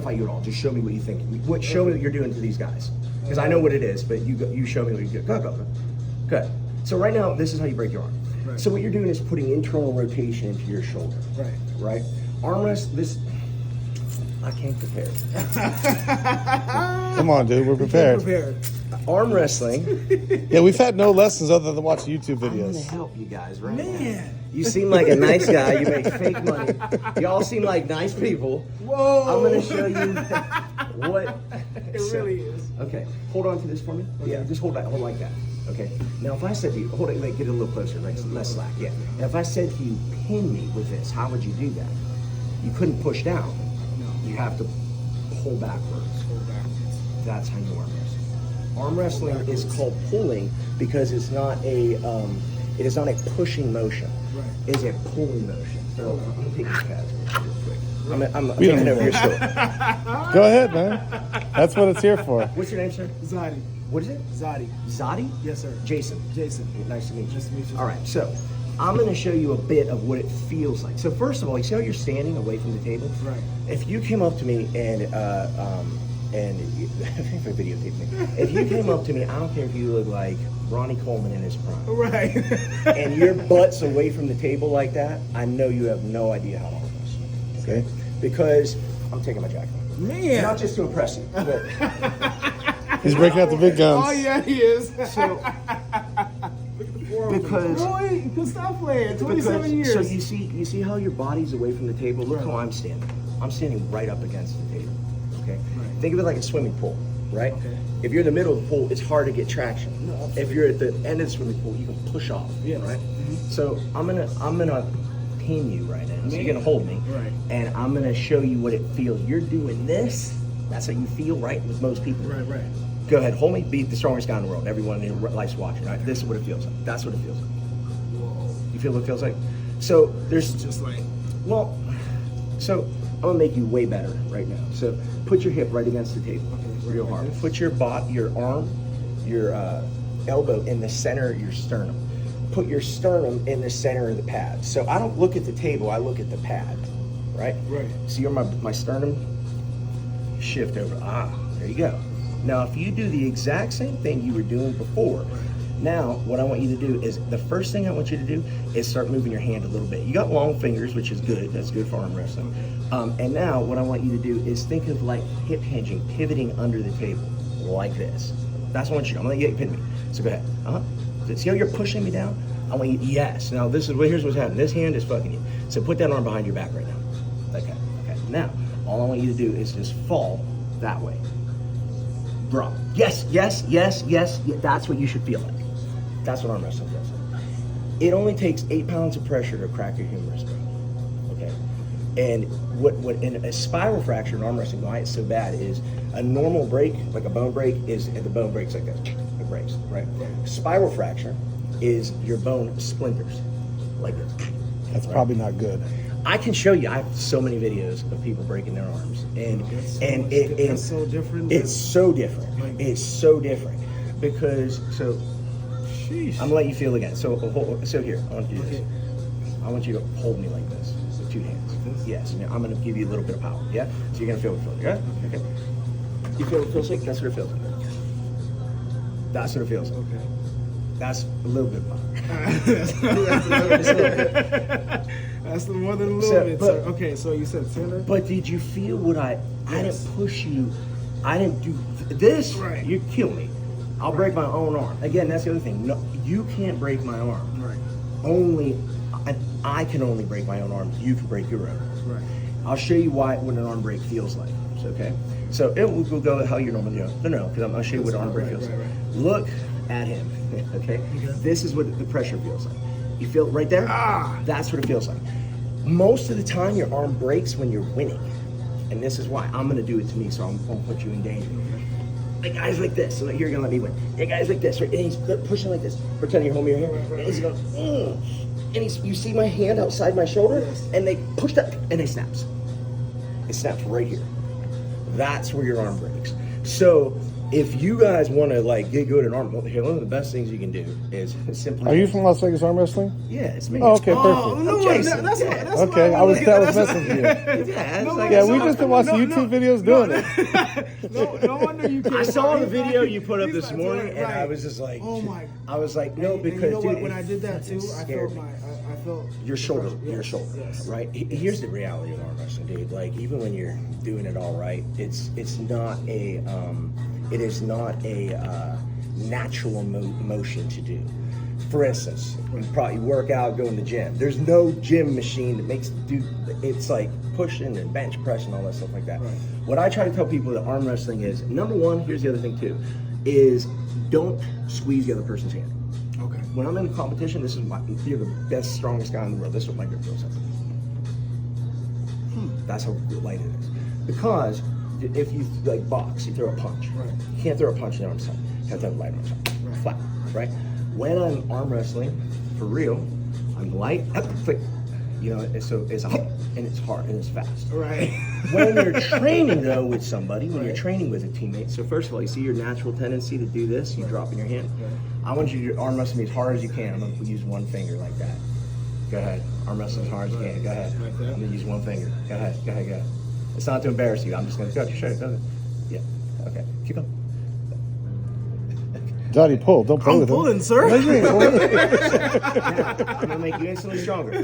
Fight you at all. Just show me what you think. Show me what you're doing to these guys, because I know what it is. But you show me what you do. Go. Good. So right now, this is how you break your arm. Right. So what you're doing is putting internal rotation into your shoulder. Right. Arm rest. This. I came prepared. Come on, dude. We're prepared. Arm wrestling. Yeah, we've had no lessons other than watching YouTube videos. I'm gonna help you guys right now. You seem like a nice guy. You make fake money. Y'all seem like nice people. Whoa! I'm gonna show you what it really is. Okay, hold on to this for me. Okay. Yeah, just hold like that. Okay. Now, if I said to you, hold it, get it a little closer, like less slack. Yeah. Now, if I said to you, pin me with this, how would you do that? You couldn't push down. No. You have to pull backwards. That's how you arm wrestle. Arm wrestling is called pulling because it's not a it is not a pushing motion. Right. It's a pulling motion. So I'm gonna take these pads real quick. I'm taking over your store. Go ahead, man. That's what it's here for. What's your name, sir? Zadi. What is it? Zadi. Zadi? Yes, sir. Jason. Nice to meet you. Nice to meet you. All right, so I'm going to show you a bit of what it feels like. So first of all, you see how you're standing away from the table? Right. If you came up to me and videotape me. If you came up to me, I don't care if you look like Ronnie Coleman in his prime. Right. And your butt's away from the table like that, I know you have no idea how long it is. Okay? Because I'm taking my jacket off. Man. Not just to impress you, but He's breaking out the big guns. Oh yeah, he is. so because boy, you can stop playing. 27 years. So you see how your body's away from the table? Look how I'm standing. I'm standing right up against the table. Okay? Right. Think of it like a swimming pool, right? Okay. If you're in the middle of the pool, it's hard to get traction. No, if you're at the end of the swimming pool, you can push off. Yes. Right? Mm-hmm. So I'm gonna pin you right now. So you're gonna hold me. Right. And I'm gonna show you what it feels. You're doing this. That's how you feel, right? With most people. Right. Go ahead, hold me, be the strongest guy in the world. Everyone in your life's watching, right? This is what it feels like. That's what it feels like. Whoa. You feel what it feels like? So there's Just like. well, so I'm gonna make you way better right now. So put your hip right against the table, real hard. Put your arm, your elbow in the center of your sternum. Put your sternum in the center of the pad. So I don't look at the table, I look at the pad, right? Right. So you're my sternum, shift over. There you go. Now, if you do the exact same thing you were doing before, now what I want you to do is, the first thing I want you to do is start moving your hand a little bit. You got long fingers, which is good. That's good for arm wrestling. And now what I want you to do is think of like hip hinging, pivoting under the table, like this. That's what I want you to do. I'm gonna let you pin me. So go ahead. See how you're pushing me down? I want you, yes. Now here's what's happening. This hand is fucking you. So put that arm behind your back right now. Okay. Now, all I want you to do is just fall that way. Drop. Yes. That's what you should feel like. That's what arm wrestling feels like. It only takes 8 pounds of pressure to crack your humerus bone. Okay. And what in a spiral fracture in arm wrestling, why it's so bad is a normal break, like a bone break, is the bone breaks like this. It breaks, right? Spiral fracture is your bone splinters, like this. That's probably not good. I can show you. I have so many videos of people breaking their arms, It's so different. It's so different. It's so different because so. Sheesh. I'm gonna let you feel again. So here, I want you to do this. I want you to hold me like this with 2 hands. Like this? Yes. Now I'm gonna give you a little bit of power. Yeah. So you're gonna feel what it feels like. Yeah. Okay. You feel what it feels like? That's what it feels like. That's what it feels like. Okay. That's a little bit of power. That's more than a little bit. Sir. Okay, so you said center. But did you feel what I didn't push you? I didn't do this. Right. You kill me. I'll break my own arm. Again, that's the other thing. No, you can't break my arm. Right. I can only break my own arm. You can break your own. Right. I'll show you what an arm break feels like. Okay. So we'll go how you normally do. No, because I'm gonna show you what an arm break feels like. Look at him. Okay. This is what the pressure feels like. You feel it right there? That's what it feels like. Most of the time, your arm breaks when you're winning, and this is why. I'm gonna do it to me, so I'm gonna put you in danger. Like guys like this, so you're gonna let me win. Yeah, guys like this, right? And he's pushing like this. Pretend you're holding your hand, and he's going, and you see my hand outside my shoulder, and they push that, and it snaps. It snaps right here. That's where your arm breaks. So if you guys want to like get good at arm, here, one of the best things you can do is simply. Are you from Las Vegas Arm Wrestling? Yeah, it's me. Oh, okay, perfect. Oh, no, Jason, that's yeah. that's Okay, I was messing with you. Yeah, it's like, Yeah, we just been watching YouTube videos doing it. No wonder you can't. I saw the He's video like- you put up he's this like, morning, and I right. was just like, Oh my. I was like, no, And because you know dude, what? When I did that too, it I scared felt me. I felt Your shoulder, yes, your shoulder, yes. right? Here's the reality of arm wrestling, dude. Like even when you're doing it all right, it's not a it is not a natural motion to do. For instance, you probably work out, go in the gym. There's no gym machine that makes do. It's like pushing and bench press and all that stuff like that. Right. What I try to tell people that arm wrestling is number one. Here's the other thing too, is don't squeeze the other person's hand. Okay. When I'm in a competition, this is you're the best, strongest guy in the world. This is what my grip feels like. That's how light it is. Because if you like box, you throw a punch. Right. You can't throw a punch in the arm side. You have to have a light arm side. Right. Flat, right? When I'm arm wrestling, for real, I'm light, quick. You know, so it's hot and it's hard and it's fast. Right. When you're training though with somebody, when you're Right. training with a teammate, so first of all, you see your natural tendency to do this, you drop in your hand. Right. I want you to arm wrestle me as hard as you can. I'm gonna use one finger like that. Go ahead. Arm wrestle as hard as you can. Go ahead. Like that? I'm gonna use one finger. Go ahead. Go ahead. Go ahead. It's not to embarrass you. I'm just gonna go. Just show it. Go ahead. Yeah. Okay. Keep going. Johnny, pull. Don't play I'm with pulling, him. sir. Now, I'm gonna make you instantly stronger.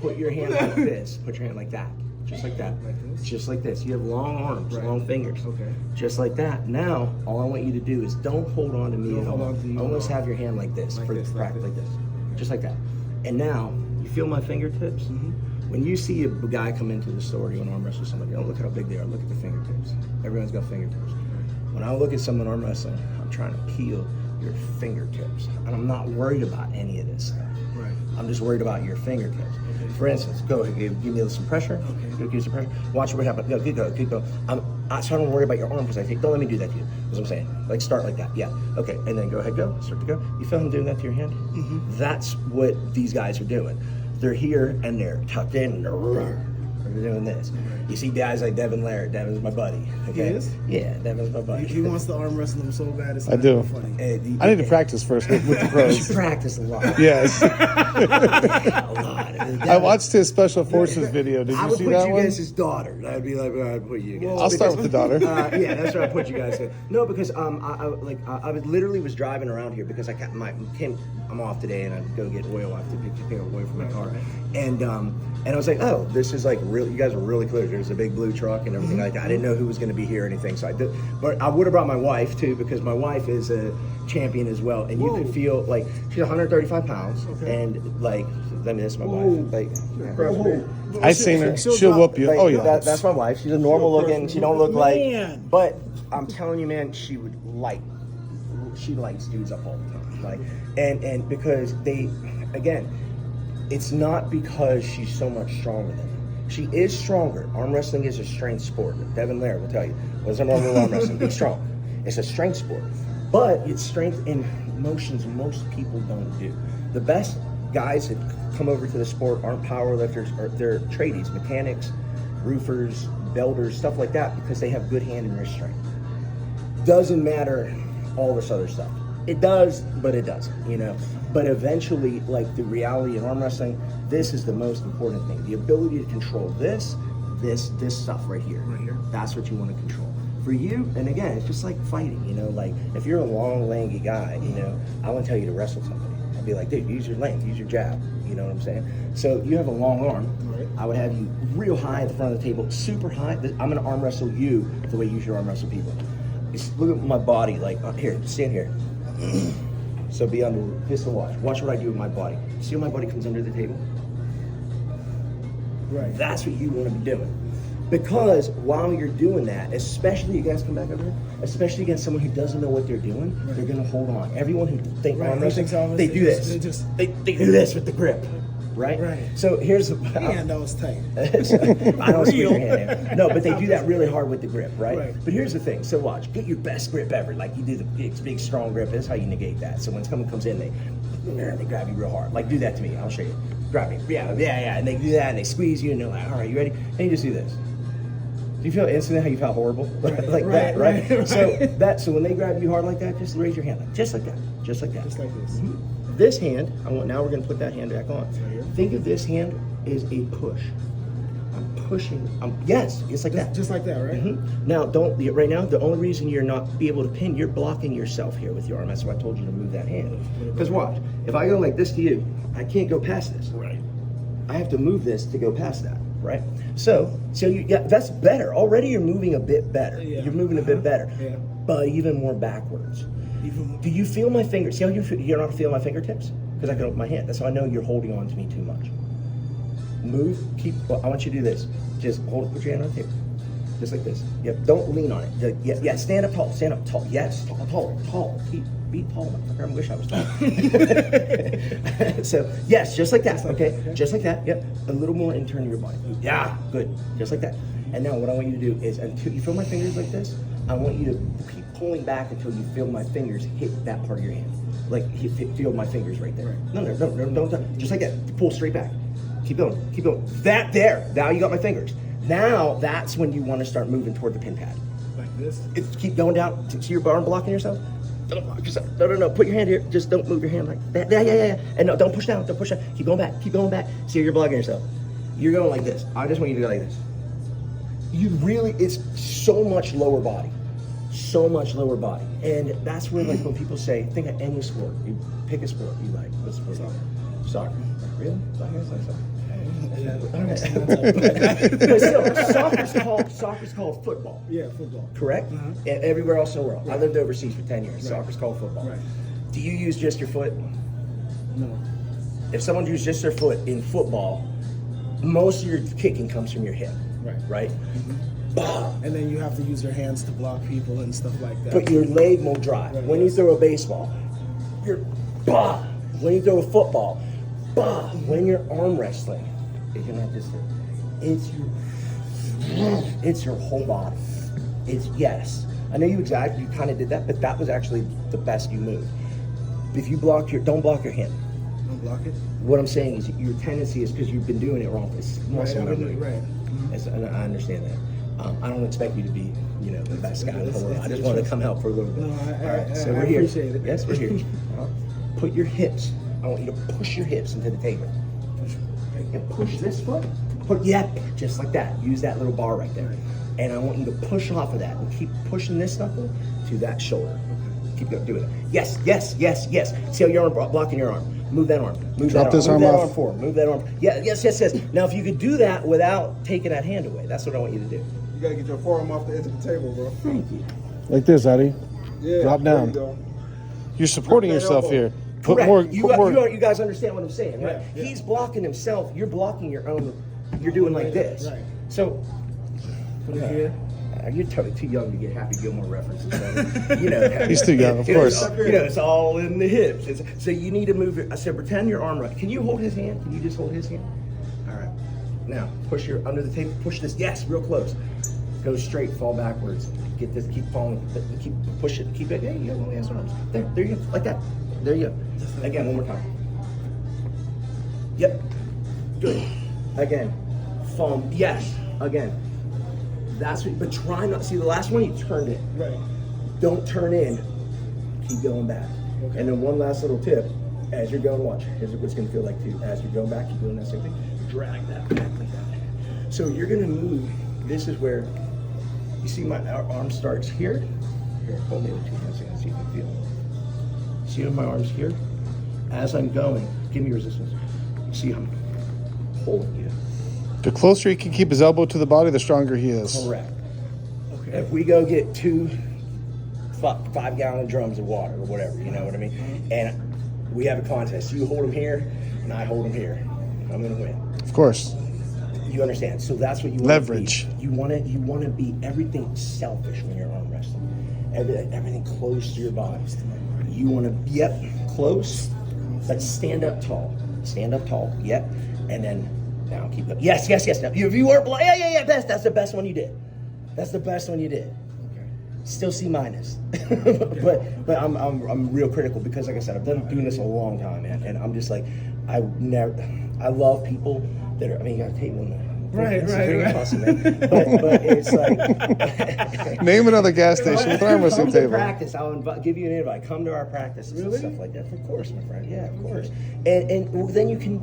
Put your hand like this. Put your hand like that. Just like that. Like this? Just like this. You have long arms, Right. long fingers. Okay. Just like that. Now, all I want you to do is don't hold on to me Don't at all. hold on to you Almost at all. have your hand like this Like for this, like practice, this. like this. Just like that. And now, you feel my fingertips? Mm-hmm. When you see a guy come into the store, you want to arm wrestle somebody, don't look how big they are, look at the fingertips. Everyone's got fingertips. When I look at someone arm wrestling, I'm trying to peel your fingertips. And I'm not worried about any of this stuff. Right. I'm just worried about your fingertips. Okay. For instance, go ahead, give me some pressure. Okay. Give me some pressure. Watch what happens. Go, keep going, keep going. So I don't worry about your arm because don't let me do that to you. That's what I'm saying. Like start like that. Yeah. Okay. And then go ahead, go. Start to go. You feel him doing that to your hand? Mm-hmm. That's what these guys are doing. They're here and they're tucked in and they're doing this. You see guys like Devin Laird. Devin's my buddy. Okay? He is? Yeah, Devin's my buddy. He wants to arm wrestle him so bad. It's I not do. even funny. And I need to practice first with the You pros. practice a lot. Yes. A lot. I watched his Special Forces video. Did I you would see put that you one? guys as daughter. I'd be like, I'd put you guys. I'll start with the daughter. Yeah, that's where I put you guys. No, because I literally was driving around here because I'm off today and I go get oil. I have to pick up oil from my car, and I was like, oh, this is like real. You guys are really close. There's a big blue truck and everything like that. I didn't know who was going to be here or anything, so I did. But I would have brought my wife too because my wife is a champion as well, and you could feel like she's 135 pounds, Okay. and like, let me. This is my Whoa. wife. Like, I seen her. She'll She'll drop- whoop you. like, Oh yeah. that's my wife. She's a normal looking. She don't look Man. like. But I'm telling you, man, she would like. She lights dudes up all the time. Like, and because they, again, it's not because she's so much stronger than them. She is stronger. Arm wrestling is a strength sport. Devin Laird will tell you. What's a normal arm wrestling? Be strong. It's a strength sport, but it's strength in motions most people don't do. The best guys that come over to the sport aren't power lifters, or they're tradies, mechanics, roofers, builders, stuff like that, because they have good hand and wrist strength. Doesn't matter all this other stuff. It does, but it doesn't, you know. But eventually, like the reality of arm wrestling, this is the most important thing. The ability to control this stuff right here. Right here. That's what you want to control. For you, and again, it's just like fighting, you know, like if you're a long, lanky guy, you know, I wouldn't tell you to wrestle somebody. I'd be like, dude, use your length, use your jab, you know what I'm saying? So you have a long arm. Right. I would have you real high at the front of the table, super high. I'm gonna arm wrestle you the way you should arm wrestle people. Just look at my body, like, here, stand here. So be under, just to watch. Watch what I do with my body. See how my body comes under the table? Right. That's what you want to be doing. Because while you're doing that, especially, you guys come back over here, especially against someone who doesn't know what they're doing, they're going to hold on. Everyone who thinks Right, arm who wrestling, thinks arm they wrestling, do they this. just- They do this with the grip, right? Right. So here's, Man, that was tight. I don't squeeze your Real. hand in. No, but they do that really hard with the grip, right? Right. But here's the thing. So watch, get your best grip ever. Like you do the big strong grip. That's how you negate that. So when someone comes in, they grab you real hard. Like do that to me. I'll show you. Grab me. Yeah. And they do that and they squeeze you and they're like, all right, you ready? And you just do this. Do you feel instantly how you felt horrible? Like right, that, right? right. So when they grab you hard like that, just raise your hand, just like that, just like that. Just like this. This hand, now we're gonna put that hand back on. Right here. Think of this hand as a push. I'm pushing. Yes, it's like that. Just like that, right? Now, right now, the only reason you're not be able to pin, you're blocking yourself here with your arm. That's why I told you to move that hand. Because watch, if I go like this to you, I can't go past this. Right. I have to move this to go past that, right? So that's better. Already you're moving a bit better. Yeah. You're moving a bit better, Yeah. but even more backwards. Do you feel my fingers? See how you're not feeling my fingertips? Because I can open my hand. That's how I know you're holding on to me too much. Move, I want you to do this. Just put your hand on the table. Just like this. Yep, don't lean on it. Yeah, stand up tall, Yes, tall. Be tall, motherfucker. I wish I was tall. So, yes, just like that, okay? Just like that, yep. A little more in turn of your body. Yeah, good, just like that. And now what I want you to do is, until you feel my fingers like this, I want you to keep pulling back until you feel my fingers hit that part of your hand. Like, feel my fingers right there. No, don't, just like that. Pull straight back. Keep going. That there. Now you got my fingers. Now that's when you want to start moving toward the pin pad. Like this? Keep going down. See your arm blocking yourself? Don't block yourself. No. Put your hand here. Just don't move your hand like that. Yeah. And no, don't push down. Keep going back. See, you're blocking yourself. You're going like this. I just want you to go like this. It's so much lower body. And that's where, like, when people say, think of any sport. You pick a sport you like. What sport? Soccer. Really? But still, soccer's called football. Yeah, football. Correct? And everywhere else in the world. I lived overseas for 10 years. Right. Soccer's called football. Right. Do you use just your foot? No. If someone uses just their foot in football, most of your kicking comes from your hip. Right? And then you have to use your hands to block people and stuff like that. But your leg won't drive. Right, when you throw a baseball, you're when you throw a football, when you're arm wrestling, you're not just it's your whole body. Yes. I know you kind of did that, but that was actually the best you moved. If you don't block your hand. Don't block it? What I'm saying is your tendency is because you've been doing it wrong. It's muscle memory. Right. And I understand that. I don't expect you to be, the best guy in the whole world. I just wanted to come help for a little bit. No, all right, so we're here. Appreciate it. Yes, we're here. Put your hips. I want you to push your hips into the table. And push this foot. Just like that. Use that little bar right there. And I want you to push off of that and keep pushing this knuckle to that shoulder. Keep doing it. Yes. See how your arm blocking your arm. Move that arm. Move Drop that arm. Move that off. arm forward. Move that arm. Yeah, yes. Now, if you could do that without taking that hand away, that's what I want you to do. You gotta get your forearm off the edge of the table, bro. Thank you. Like this, Eddie. Yeah. Drop there down. you go. You're supporting Drop that yourself elbow. here. Correct. Put more. You guys understand what I'm saying, right? Yeah. He's blocking himself. You're blocking your own. You're doing like this. Right. So, Put it here. you're too young to get Happy Gilmore references. So, He's too young, of course. It's all in the hips. So you need to move it. I said, pretend your arm right. Can you hold his hand? Can you just hold his hand? All right. Now, push your under the table. Push this. Yes, real close. Go straight. Fall backwards. Get this. Keep falling. Keep push it. Keep it. Yeah, you got one hands arms. There you go. Like that. There you go. Again, one more time. Yep. Good. Again. Fall. Yes. Again. That's what. But try not. See, the last one you turned in. Right. Don't turn in. Keep going back. Okay. And then one last little tip. As you're going, watch. Here's what it's going to feel like too. As you're going back, keep doing that same thing. Drag that back like that. So you're going to move. This is where you see my arm starts here. Here, hold me with 2 hands and see if I feel it. See my arms here? As I'm going, give me resistance. See, I'm holding you. The closer he can keep his elbow to the body, the stronger he is. Correct. Okay. If we go get 2 5-gallon drums of water or whatever, you know what I mean? And we have a contest. You hold them here, and I hold them here. I'm going to win. Of course. You understand? So that's what you want. Leverage. To be. You want to be everything selfish when you're arm wrestling. Everything close to your body. You want to close, but stand up tall. Stand up tall. Yep. And then now keep going. Yes. Now if you weren't yeah. That's the best one you did. That's the best one you did. Still C-, but I'm real critical because, like I said, I've been doing this a long time, man, and I'm just like, I love people that are. I mean, you gotta take when Right, It's right, very right. awesome, man. But it's like Name another gas station with an arm wrestling come to table. practice. I'll give you an invite. Come to our practices and stuff like that. Of course, my friend. Yeah, of course. And well, then you can.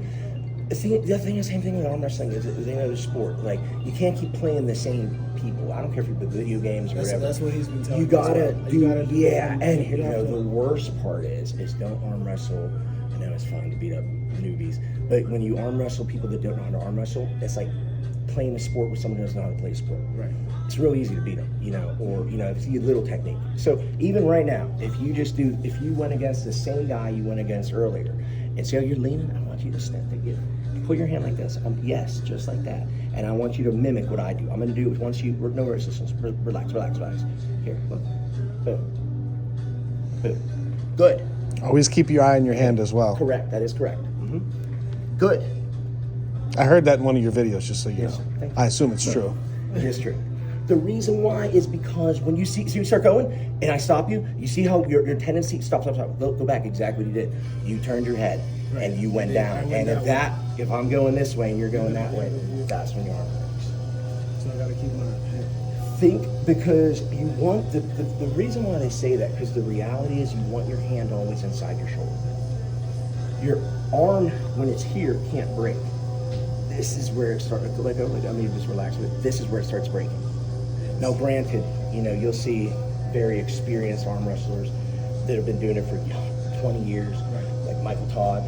See, the thing, the same thing with arm wrestling is any other sport. Like you can't keep playing the same people. I don't care if you play video games or whatever. That's what he's been telling You me. gotta do. You gotta do Yeah, that. and here, You have to- the worst part is don't arm wrestle. I know it's fun to beat up newbies, but when you arm wrestle people that don't know how to arm wrestle, it's like playing a sport with someone who doesn't know how to play a sport. Right. It's real easy to beat them, or if you little technique. So even right now, if you went against the same guy you went against earlier, and see how you're leaning, I want you to step together. Put your hand like this. Yes, just like that. And I want you to mimic what I do. I'm going to do it once no resistance. Relax. Here, look. Boom. Boom. Good. Always keep your eye on your hand as well. Correct. That is correct. Good. I heard that in one of your videos, just so you Yes, know. thank you. I assume it's true. It is true. The reason why is because when you start going and I stop you, you see how your tendency, stop. Go back exactly what you did. You turned your head and you went down. And if I'm going this way and you're going that way, that's when your arm breaks. So I gotta keep my head. Think because you want the reason why they say that, because the reality is you want your hand always inside your shoulder. Your arm, when it's here, can't break. This is where it starts. I mean, just relax with it. This is where it starts breaking. Now, granted, you'll see very experienced arm wrestlers that have been doing it for 20 years, like Michael Todd.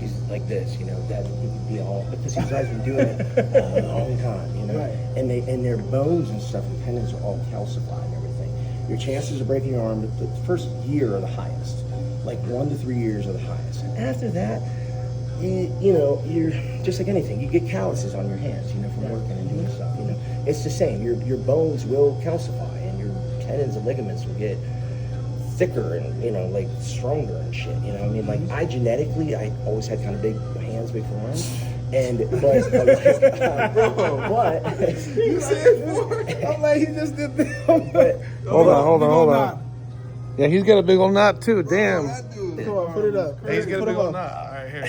He's like this. That he could be all because these guys been doing it a long time. Right. And their bones and stuff and tendons are all calcified and everything. Your chances of breaking your arm the first year are the highest. Like 1 to 3 years are the highest. And after that, you're just like anything. You get calluses on your hands, from working and doing stuff. It's the same. Your bones will calcify, and your tendons and ligaments will get thicker and like stronger and shit. Like I genetically, I always had kind of big hands, big forearms, but You said I'm like, he just did that. but Hold on. Yeah, he's got a big old knot too. Damn. Come on, put it up. He's got a Put big him old up. knot. All right, here.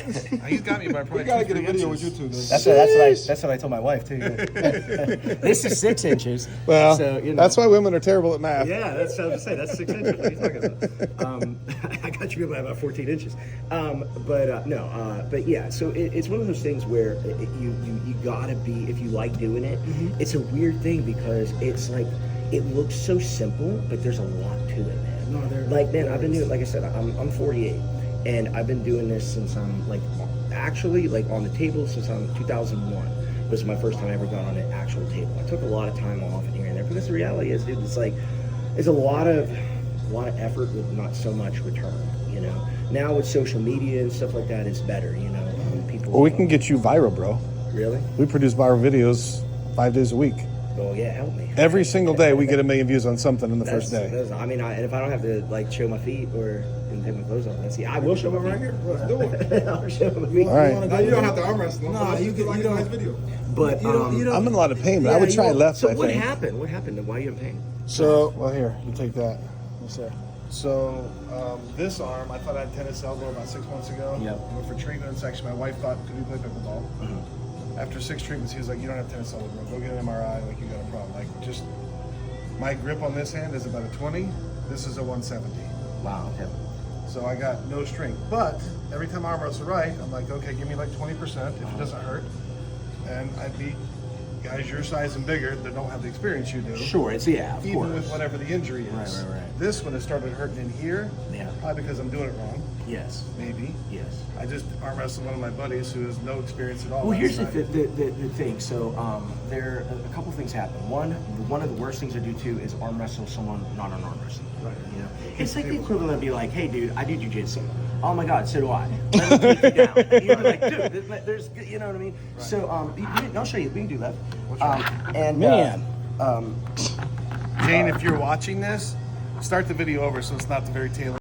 He's got me by probably We gotta 2-3 get a video with inches. you two. Then. that's what I told my wife too. This is 6 inches. Well, so, that's why women are terrible at math. Yeah, that's what I was saying. That's 6 inches. What are you talking about? I got you by about 14 inches. But yeah. So it's one of those things where you gotta be, if you like doing it. It's a weird thing because it's like it looks so simple, but there's a lot to it, man. No, Man, I've been doing, like I said, I'm 48, and I've been doing this since I'm actually on the table since I'm 2001 was my first time I ever got on an actual table. I took a lot of time off and here and there because the reality is, dude, it's a lot of effort with not so much return. Now with social media and stuff like that, it's better. People. Well, we can get you viral, bro. Really? We produce viral videos 5 days a week. Well, yeah, help me. Every single day, we get 1 million views on something in the first day. And if I don't have to show my feet or take my clothes off, I will show my Right feet. here. Let's do it. I'll show my feet. All right. Now you don't have to arm wrestle. Nah, you can like a nice video. But You don't. I'm in a lot of pain, but I would try left, So I what think. happened? What happened? Why are you in pain? So, well, here, you take that. Yes, sir. So, this arm, I thought I had tennis elbow about 6 months ago. Yep. I went for treatment. It's actually, my wife thought, could we play pickleball? After 6 treatments, he was like, you don't have tennis elbow, bro. Go get an MRI, like, you got a problem. Like, just, my grip on this hand is about a 20. This is a 170. Wow. Okay. So I got no strength. But every time I arm wrestle right, I'm like, okay, give me like 20% if it doesn't hurt. And I beat guys your size and bigger that don't have the experience you do. Sure. Of Even course. with whatever the injury is. Right. This one has started hurting in here. Yeah. Probably because I'm doing it wrong. Yes. Maybe. Yes. I just arm wrestled one of my buddies who has no experience at all. Well, here's the outside. thing. So there a couple things happen. One of the worst things to do too is arm wrestle someone not an arm wrestler. Right. It's like the equivalent of be like, hey, dude, I do jujitsu. Oh my God, so do I. Let me take you down. Like, dude, there's, you know what I mean? Right. So I'll show you. We can do that. Jane, if you're watching this, start the video over so it's not the very tail